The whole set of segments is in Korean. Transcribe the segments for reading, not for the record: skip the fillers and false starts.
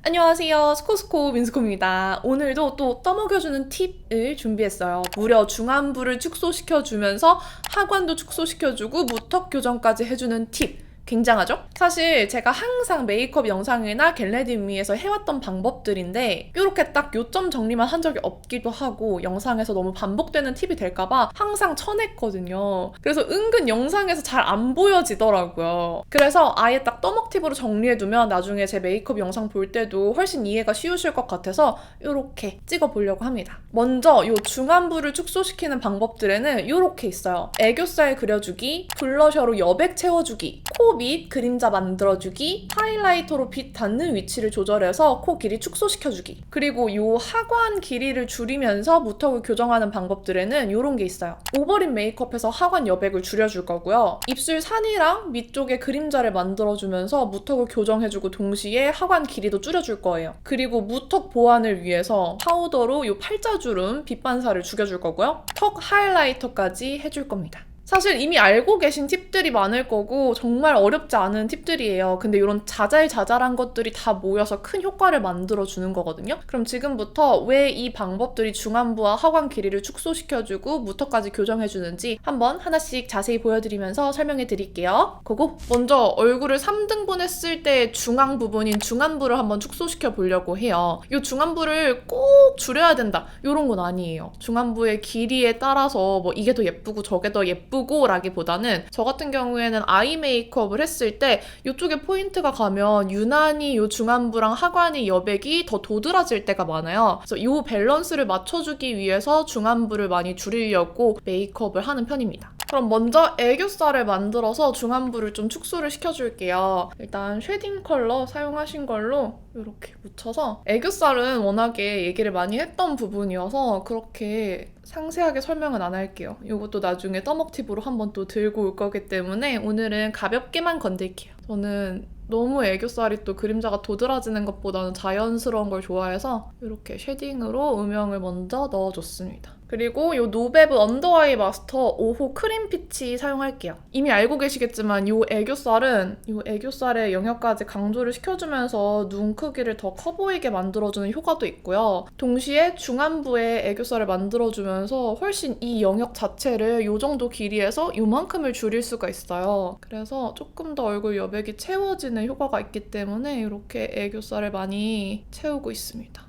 안녕하세요. 스코스코 민스코입니다. 오늘도 또 떠먹여주는 팁을 준비했어요. 무려 중안부를 축소시켜주면서 하관도 축소시켜주고 무턱 교정까지 해주는 팁. 굉장하죠? 사실 제가 항상 메이크업 영상이나 겟레디미에서 해왔던 방법들인데 이렇게 딱 요점 정리만 한 적이 없기도 하고 영상에서 너무 반복되는 팁이 될까봐 항상 쳐냈거든요. 그래서 은근 영상에서 잘 안 보여지더라고요. 그래서 아예 딱 떠먹 팁으로 정리해두면 나중에 제 메이크업 영상 볼 때도 훨씬 이해가 쉬우실 것 같아서 이렇게 찍어보려고 합니다. 먼저 이 중안부를 축소시키는 방법들에는 이렇게 있어요. 애교살 그려주기, 블러셔로 여백 채워주기, 코 밑 그림자 만들어주기, 하이라이터로 빛 닿는 위치를 조절해서 코 길이 축소시켜주기. 그리고 이 하관 길이를 줄이면서 무턱을 교정하는 방법들에는 이런 게 있어요. 오버립 메이크업에서 하관 여백을 줄여줄 거고요. 입술 산이랑 밑쪽에 그림자를 만들어주면서 무턱을 교정해주고 동시에 하관 길이도 줄여줄 거예요. 그리고 무턱 보완을 위해서 파우더로 이 팔자주름 빛 반사를 죽여줄 거고요. 턱 하이라이터까지 해줄 겁니다. 사실 이미 알고 계신 팁들이 많을 거고 정말 어렵지 않은 팁들이에요. 근데 이런 자잘자잘한 것들이 다 모여서 큰 효과를 만들어주는 거거든요. 그럼 지금부터 왜 이 방법들이 중안부와 하관 길이를 축소시켜주고 무턱까지 교정해주는지 한번 하나씩 자세히 보여드리면서 설명해 드릴게요. 그리고 먼저 얼굴을 3등분 했을 때 중앙 부분인 중안부를 한번 축소시켜 보려고 해요. 이 중안부를 꼭 줄여야 된다 이런 건 아니에요. 중안부의 길이에 따라서 뭐 이게 더 예쁘고 저게 더 예쁘고 라기보다는 저 같은 경우에는 아이 메이크업을 했을 때 이쪽에 포인트가 가면 유난히 이 중안부랑 하관의 여백이 더 도드라질 때가 많아요. 그래서 이 밸런스를 맞춰주기 위해서 중안부를 많이 줄이려고 메이크업을 하는 편입니다. 그럼 먼저 애교살을 만들어서 중안부를 좀 축소를 시켜줄게요. 일단 쉐딩 컬러 사용하신 걸로 이렇게 묻혀서 애교살은 워낙에 얘기를 많이 했던 부분이어서 그렇게 상세하게 설명은 안 할게요. 이것도 나중에 떠먹 팁으로 한번 또 들고 올 거기 때문에 오늘은 가볍게만 건들게요. 저는 너무 애교살이 또 그림자가 도드라지는 것보다는 자연스러운 걸 좋아해서 이렇게 쉐딩으로 음영을 먼저 넣어줬습니다. 그리고 이 노베브 언더아이 마스터 5호 크림 피치 사용할게요. 이미 알고 계시겠지만 이 애교살은 이 애교살의 영역까지 강조를 시켜주면서 눈 크기를 더 커 보이게 만들어주는 효과도 있고요. 동시에 중안부에 애교살을 만들어주면서 훨씬 이 영역 자체를 이 정도 길이에서 이만큼을 줄일 수가 있어요. 그래서 조금 더 얼굴 여백이 채워지는 효과가 있기 때문에 이렇게 애교살을 많이 채우고 있습니다.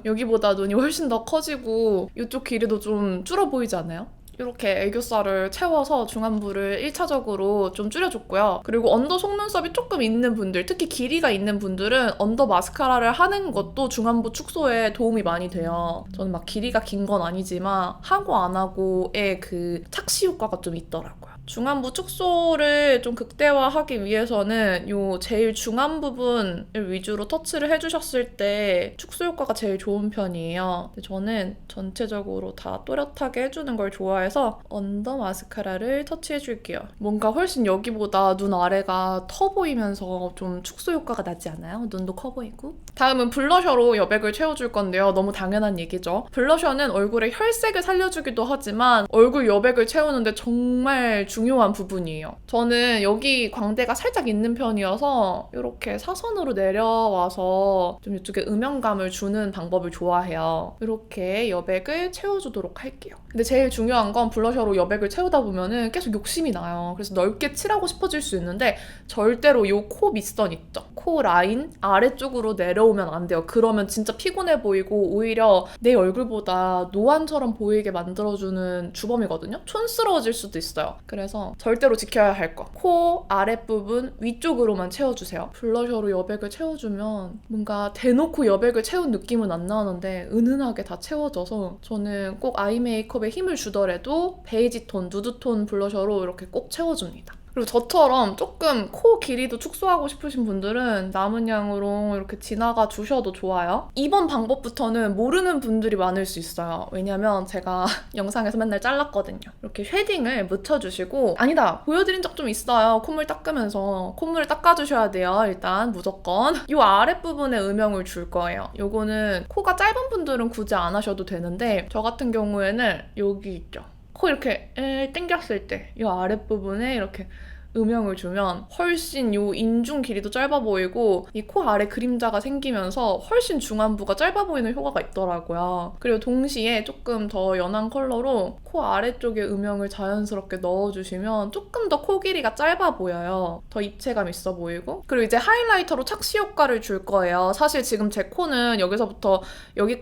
여기보다 눈이 훨씬 더 커지고 이쪽 길이도 좀 줄어 보이지 않아요? 이렇게 애교살을 채워서 중안부를 1차적으로 좀 줄여줬고요. 그리고 언더 속눈썹이 조금 있는 분들, 특히 길이가 있는 분들은 언더 마스카라를 하는 것도 중안부 축소에 도움이 많이 돼요. 저는 막 길이가 긴 건 아니지만 하고 안 하고의 그 착시 효과가 좀 있더라고요. 중안부 축소를 좀 극대화하기 위해서는 요 제일 중안 부분을 위주로 터치를 해주셨을 때 축소 효과가 제일 좋은 편이에요. 근데 저는 전체적으로 다 또렷하게 해주는 걸 좋아해서 언더 마스카라를 터치해줄게요. 뭔가 훨씬 여기보다 눈 아래가 터보이면서 좀 축소 효과가 나지 않아요? 눈도 커 보이고. 다음은 블러셔로 여백을 채워줄 건데요. 너무 당연한 얘기죠. 블러셔는 얼굴의 혈색을 살려주기도 하지만 얼굴 여백을 채우는데 정말 중요한 부분이에요. 저는 여기 광대가 살짝 있는 편이어서 이렇게 사선으로 내려와서 좀 이쪽에 음영감을 주는 방법을 좋아해요. 이렇게 여백을 채워주도록 할게요. 근데 제일 중요한 건 블러셔로 여백을 채우다 보면은 계속 욕심이 나요. 그래서 넓게 칠하고 싶어질 수 있는데 절대로 이 코 밑선 있죠? 코 라인 아래쪽으로 내려오면 안 돼요. 그러면 진짜 피곤해 보이고 오히려 내 얼굴보다 노안처럼 보이게 만들어주는 주범이거든요? 촌스러워질 수도 있어요. 그래서 절대로 지켜야 할 거. 코 아랫부분 위쪽으로만 채워주세요. 블러셔로 여백을 채워주면 뭔가 대놓고 여백을 채운 느낌은 안 나는데 은은하게 다 채워져서 저는 꼭 아이 메이크업에 힘을 주더라도 베이지 톤, 누드 톤 블러셔로 이렇게 꼭 채워줍니다. 그리고 저처럼 조금 코 길이도 축소하고 싶으신 분들은 남은 양으로 이렇게 지나가 주셔도 좋아요. 이번 방법부터는 모르는 분들이 많을 수 있어요. 왜냐면 제가 영상에서 맨날 잘랐거든요. 이렇게 쉐딩을 묻혀주시고 아니다! 보여드린 적 좀 있어요. 콧물 닦으면서. 콧물을 닦아주셔야 돼요. 일단 무조건. 이 아랫부분에 음영을 줄 거예요. 요거는 코가 짧은 분들은 굳이 안 하셔도 되는데 저 같은 경우에는 여기 있죠. 코 이렇게 땡겼을 때 이 아랫부분에 이렇게 음영을 주면 훨씬 요 인중 길이도 짧아 보이고 이 코 아래 그림자가 생기면서 훨씬 중안부가 짧아 보이는 효과가 있더라고요. 그리고 동시에 조금 더 연한 컬러로 코 아래쪽에 음영을 자연스럽게 넣어주시면 조금 더 코 길이가 짧아 보여요. 더 입체감 있어 보이고. 그리고 이제 하이라이터로 착시 효과를 줄 거예요. 사실 지금 제 코는 여기서부터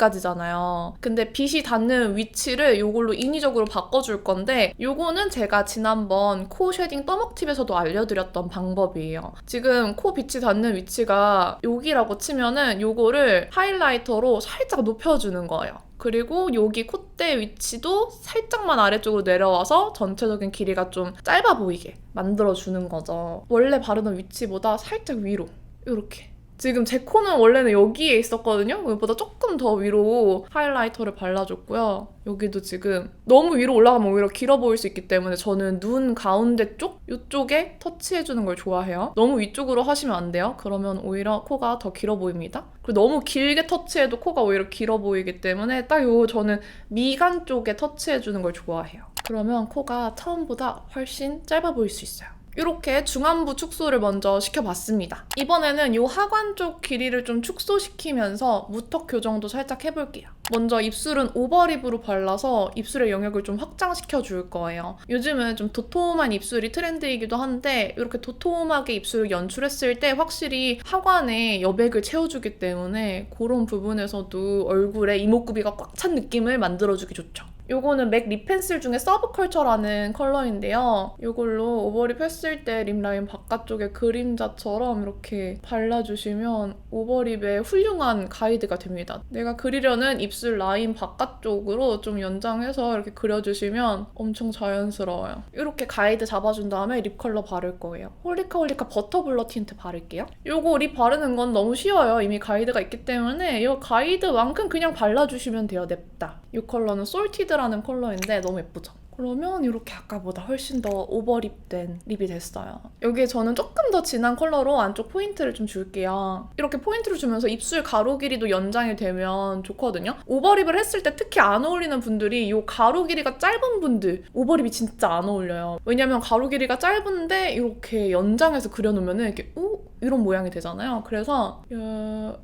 여기까지잖아요. 근데 빛이 닿는 위치를 이걸로 인위적으로 바꿔줄 건데 요거는 제가 지난번 코 쉐딩 떠먹팁에서도 알려드렸던 방법이에요. 지금 코 빛이 닿는 위치가 여기라고 치면은 요거를 하이라이터로 살짝 높여주는 거예요. 그리고 여기 콧대 위치도 살짝만 아래쪽으로 내려와서 전체적인 길이가 좀 짧아 보이게 만들어주는 거죠. 원래 바르던 위치보다 살짝 위로 이렇게. 지금 제 코는 원래는 여기에 있었거든요. 이거보다 조금 더 위로 하이라이터를 발라줬고요. 여기도 지금 너무 위로 올라가면 오히려 길어 보일 수 있기 때문에 저는 눈 가운데 쪽? 이쪽에 터치해주는 걸 좋아해요. 너무 위쪽으로 하시면 안 돼요. 그러면 오히려 코가 더 길어 보입니다. 그리고 너무 길게 터치해도 코가 오히려 길어 보이기 때문에 딱 저는 미간 쪽에 터치해주는 걸 좋아해요. 그러면 코가 처음보다 훨씬 짧아 보일 수 있어요. 이렇게 중안부 축소를 먼저 시켜봤습니다. 이번에는 이 하관 쪽 길이를 좀 축소시키면서 무턱 교정도 살짝 해볼게요. 먼저 입술은 오버립으로 발라서 입술의 영역을 좀 확장시켜 줄 거예요. 요즘은 좀 도톰한 입술이 트렌드이기도 한데 이렇게 도톰하게 입술을 연출했을 때 확실히 하관에 여백을 채워주기 때문에 그런 부분에서도 얼굴에 이목구비가 꽉 찬 느낌을 만들어주기 좋죠. 요거는 맥 립 펜슬 중에 서브컬처라는 컬러인데요. 요걸로 오버립 했을 때 립 라인 바깥쪽에 그림자처럼 이렇게 발라주시면 오버립에 훌륭한 가이드가 됩니다. 내가 그리려는 입술 라인 바깥쪽으로 좀 연장해서 이렇게 그려주시면 엄청 자연스러워요. 이렇게 가이드 잡아준 다음에 립 컬러 바를 거예요. 홀리카 버터 블러 틴트 바를게요. 요거 립 바르는 건 너무 쉬워요. 이미 가이드가 있기 때문에 이 가이드만큼 그냥 발라주시면 돼요. 냅다. 이 컬러는 솔티드라는 컬러인데 너무 예쁘죠? 그러면 이렇게 아까보다 훨씬 더 오버립된 립이 됐어요. 여기에 저는 조금 더 진한 컬러로 안쪽 포인트를 좀 줄게요. 이렇게 포인트를 주면서 입술 가로 길이도 연장이 되면 좋거든요. 오버립을 했을 때 특히 안 어울리는 분들이 이 가로 길이가 짧은 분들 오버립이 진짜 안 어울려요. 왜냐면 가로 길이가 짧은데 이렇게 연장해서 그려놓으면 이렇게 이런 모양이 되잖아요. 그래서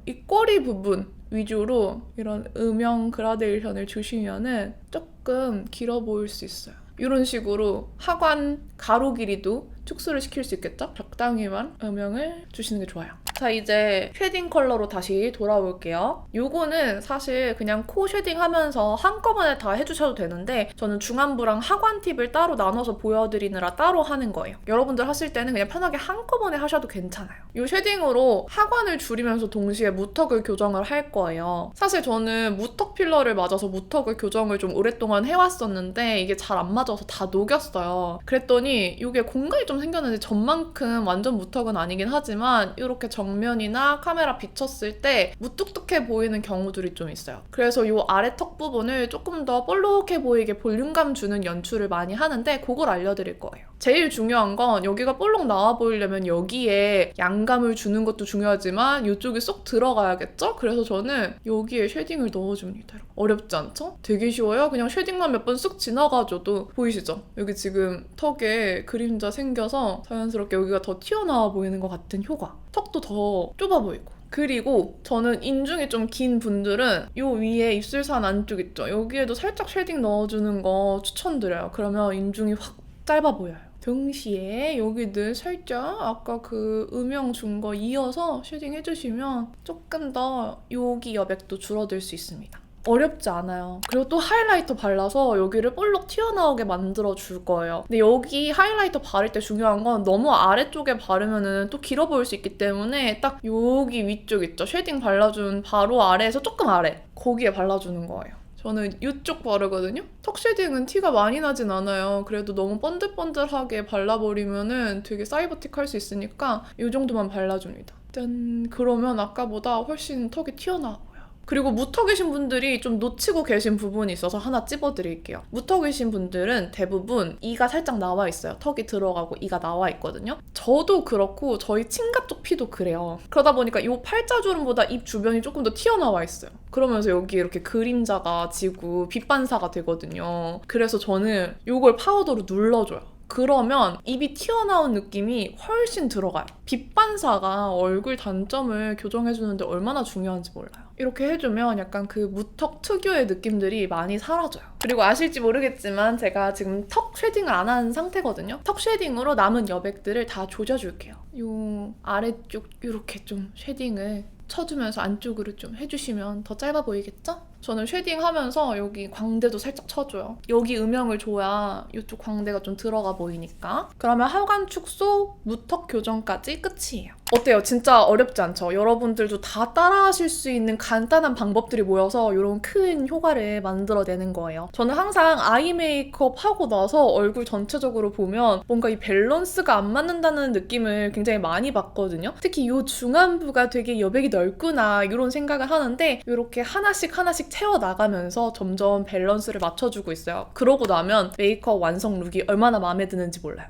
이 꼬리 부분 위주로 이런 음영 그라데이션을 주시면은 조금 길어 보일 수 있어요. 이런 식으로 하관 가로 길이도 축소를 시킬 수 있겠죠? 적당히만 음영을 주시는 게 좋아요. 자, 이제 쉐딩 컬러로 다시 돌아올게요. 요거는 사실 그냥 코 쉐딩 하면서 한꺼번에 다 해주셔도 되는데 저는 중안부랑 하관 팁을 따로 나눠서 보여드리느라 따로 하는 거예요. 여러분들 하실 때는 그냥 편하게 한꺼번에 하셔도 괜찮아요. 이 쉐딩으로 하관을 줄이면서 동시에 무턱을 교정을 할 거예요. 사실 저는 무턱 필러를 맞아서 무턱을 교정을 좀 오랫동안 해왔었는데 이게 잘 안 맞아서 다 녹였어요. 그랬더니 이게 공간이 좀 생겼는데 전만큼 완전 무턱은 아니긴 하지만 이렇게 정면이나 카메라 비쳤을 때 무뚝뚝해 보이는 경우들이 좀 있어요. 그래서 이 아래 턱 부분을 조금 더 볼록해 보이게 볼륨감 주는 연출을 많이 하는데 그걸 알려드릴 거예요. 제일 중요한 건 여기가 볼록 나와 보이려면 여기에 양감을 주는 것도 중요하지만 이쪽이 쏙 들어가야겠죠? 그래서 저는 여기에 쉐딩을 넣어줍니다. 어렵지 않죠? 되게 쉬워요. 그냥 쉐딩만 몇 번 쑥 지나가줘도 보이시죠? 여기 지금 턱에 그림자 생겨서 자연스럽게 여기가 더 튀어나와 보이는 것 같은 효과. 턱도 더 좁아 보이고. 그리고 저는 인중이 좀 긴 분들은 요 위에 입술산 안쪽 있죠? 여기에도 살짝 쉐딩 넣어주는 거 추천드려요. 그러면 인중이 확 짧아 보여요. 동시에 여기도 살짝 아까 그 음영 준 거 이어서 쉐딩 해주시면 조금 더 여기 여백도 줄어들 수 있습니다. 어렵지 않아요. 그리고 또 하이라이터 발라서 여기를 볼록 튀어나오게 만들어 줄 거예요. 근데 여기 하이라이터 바를 때 중요한 건 너무 아래쪽에 바르면은 또 길어 보일 수 있기 때문에 딱 여기 위쪽 있죠? 쉐딩 발라준 바로 아래에서 조금 아래 거기에 발라주는 거예요. 저는 이쪽 바르거든요? 턱 쉐딩은 티가 많이 나진 않아요. 그래도 너무 번들번들하게 발라버리면은 되게 사이버틱할 수 있으니까 이 정도만 발라줍니다. 짠! 그러면 아까보다 훨씬 턱이 튀어나와요. 그리고 무턱이신 분들이 좀 놓치고 계신 부분이 있어서 하나 찝어드릴게요. 무턱이신 분들은 대부분 이가 살짝 나와 있어요. 턱이 들어가고 이가 나와 있거든요. 저도 그렇고 저희 친가 쪽 피도 그래요. 그러다 보니까 이 팔자주름보다 입 주변이 조금 더 튀어나와 있어요. 그러면서 여기 이렇게 그림자가 지고 빛반사가 되거든요. 그래서 저는 이걸 파우더로 눌러줘요. 그러면 입이 튀어나온 느낌이 훨씬 들어가요. 빛 반사가 얼굴 단점을 교정해주는데 얼마나 중요한지 몰라요. 이렇게 해주면 약간 그 무턱 특유의 느낌들이 많이 사라져요. 그리고 아실지 모르겠지만 제가 지금 턱 쉐딩을 안 한 상태거든요. 턱 쉐딩으로 남은 여백들을 다 조져줄게요. 요 아래쪽 이렇게 좀 쉐딩을 쳐주면서 안쪽으로 좀 해주시면 더 짧아 보이겠죠? 저는 쉐딩하면서 여기 광대도 살짝 쳐줘요. 여기 음영을 줘야 이쪽 광대가 좀 들어가 보이니까. 그러면 하관 축소, 무턱 교정까지 끝이에요. 어때요? 진짜 어렵지 않죠? 여러분들도 다 따라하실 수 있는 간단한 방법들이 모여서 이런 큰 효과를 만들어내는 거예요. 저는 항상 아이 메이크업 하고 나서 얼굴 전체적으로 보면 뭔가 이 밸런스가 안 맞는다는 느낌을 굉장히 많이 받거든요. 특히 이 중안부가 되게 여백이 넓구나 이런 생각을 하는데 이렇게 하나씩 채워나가면서 점점 밸런스를 맞춰주고 있어요. 그러고 나면 메이크업 완성 룩이 얼마나 마음에 드는지 몰라요.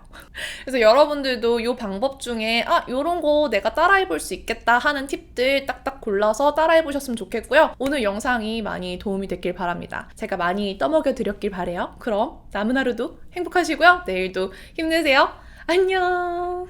그래서 여러분들도 이 방법 중에 이런 거 내가 따라해볼 수 있겠다 하는 팁들 딱딱 골라서 따라해보셨으면 좋겠고요. 오늘 영상이 많이 도움이 됐길 바랍니다. 제가 많이 떠먹여 드렸길 바래요. 그럼 남은 하루도 행복하시고요. 내일도 힘내세요. 안녕.